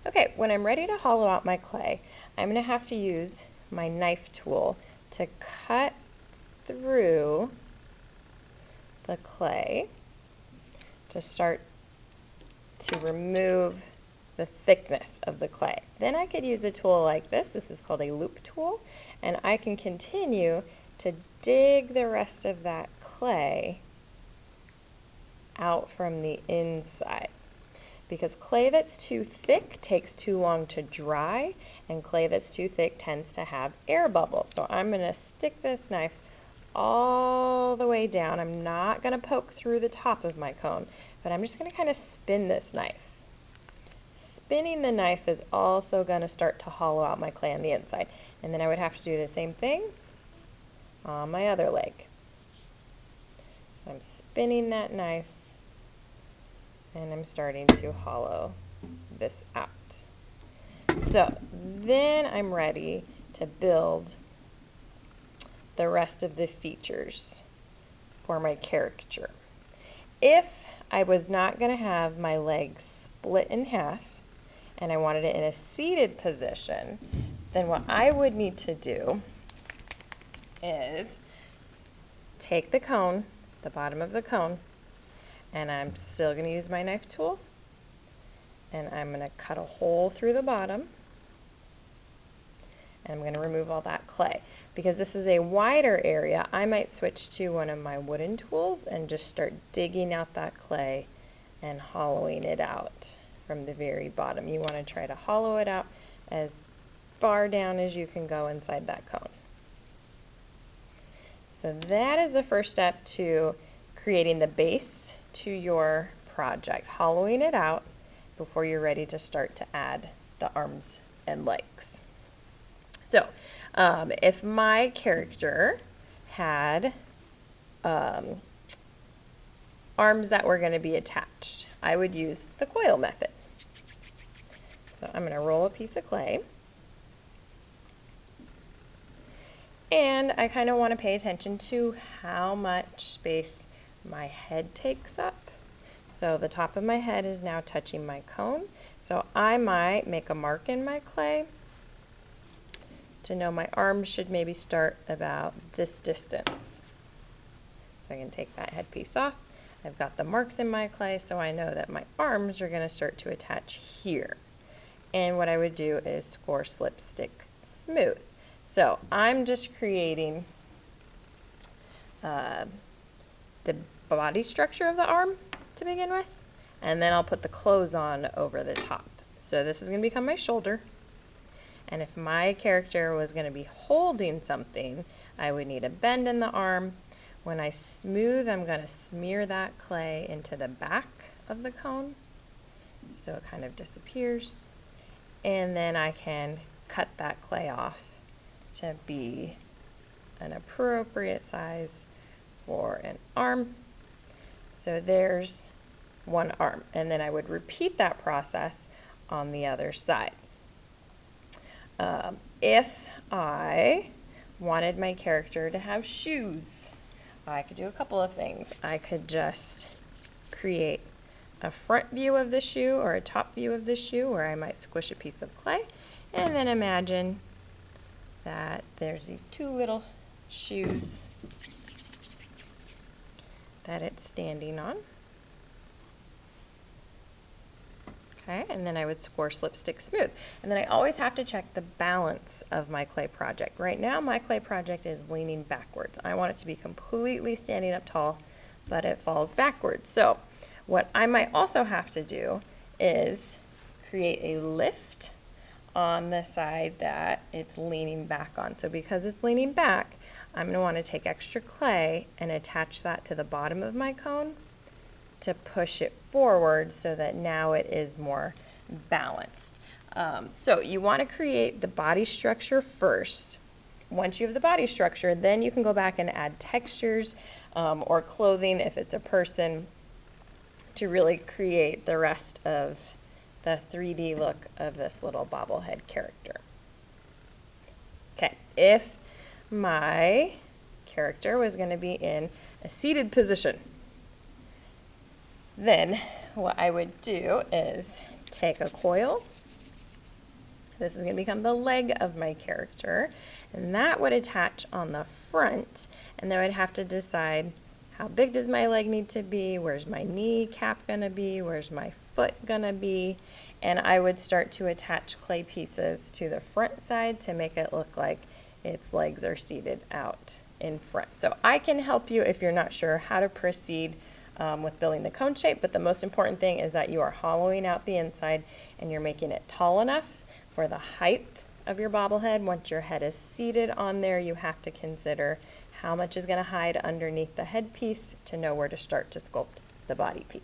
Okay, when I'm ready to hollow out my clay, I'm going to have to use my knife tool to cut through the clay to start to remove the thickness of the clay. Then I could use a tool like this. This is called a loop tool, and I can continue to dig the rest of that clay out from the inside. Because clay that's too thick takes too long to dry, and clay that's too thick tends to have air bubbles. So I'm going to stick this knife all the way down. I'm not going to poke through the top of my cone, but I'm just going to kind of spin this knife. Spinning the knife is also going to start to hollow out my clay on the inside. And then I would have to do the same thing on my other leg. So I'm spinning that knife, and I'm starting to hollow this out. So then I'm ready to build the rest of the features for my caricature. If I was not going to have my legs split in half and I wanted it in a seated position, then what I would need to do is take the cone, the bottom of the cone, and I'm still going to use my knife tool, and I'm going to cut a hole through the bottom, and I'm going to remove all that clay. Because this is a wider area, I might switch to one of my wooden tools and just start digging out that clay and hollowing it out from the very bottom. You want to try to hollow it out as far down as you can go inside that cone. So that is the first step to creating the base to your project, hollowing it out before you're ready to start to add the arms and legs. So if my character had arms that were going to be attached, I would use the coil method. So I'm going to roll a piece of clay, and I kind of want to pay attention to how much space my head takes up. So the top of my head is now touching my cone, so I might make a mark in my clay to know my arms should maybe start about this distance. So I can take that headpiece off. I've got the marks in my clay, so I know that my arms are going to start to attach here. And what I would do is score, slip, stick, smooth. So I'm just creating the body structure of the arm to begin with, and then I'll put the clothes on over the top. So this is going to become my shoulder, and if my character was going to be holding something, I would need a bend in the arm. When I smooth, I'm going to smear that clay into the back of the cone so it kind of disappears, and then I can cut that clay off to be an appropriate size for an arm. So there's one arm, and then I would repeat that process on the other side. If I wanted my character to have shoes, I could do a couple of things. I could just create a front view of the shoe or a top view of the shoe where I might squish a piece of clay, and then imagine that there's these two little shoes that it's standing on. Okay, and then I would score, slip, stick, smooth. And then I always have to check the balance of my clay project. Right now my clay project is leaning backwards. I want it to be completely standing up tall, but it falls backwards. So what I might also have to do is create a lift on the side that it's leaning back on. So because it's leaning back, I'm going to want to take extra clay and attach that to the bottom of my cone to push it forward so that now it is more balanced. So you want to create the body structure first. Once you have the body structure, then you can go back and add textures or clothing if it's a person to really create the rest of the 3D look of this little bobblehead character. Okay, if my character was going to be in a seated position, then what I would do is take a coil This is going to become the leg of my character, and that would attach on the front, and then I'd have to decide how big does my leg need to be, where's my kneecap going to be, where's my foot going to be, and I would start to attach clay pieces to the front side to make it look like its legs are seated out in front. So I can help you if you're not sure how to proceed with building the cone shape, but the most important thing is that you are hollowing out the inside and you're making it tall enough for the height of your bobblehead. Once your head is seated on there, you have to consider how much is going to hide underneath the headpiece to know where to start to sculpt the body piece.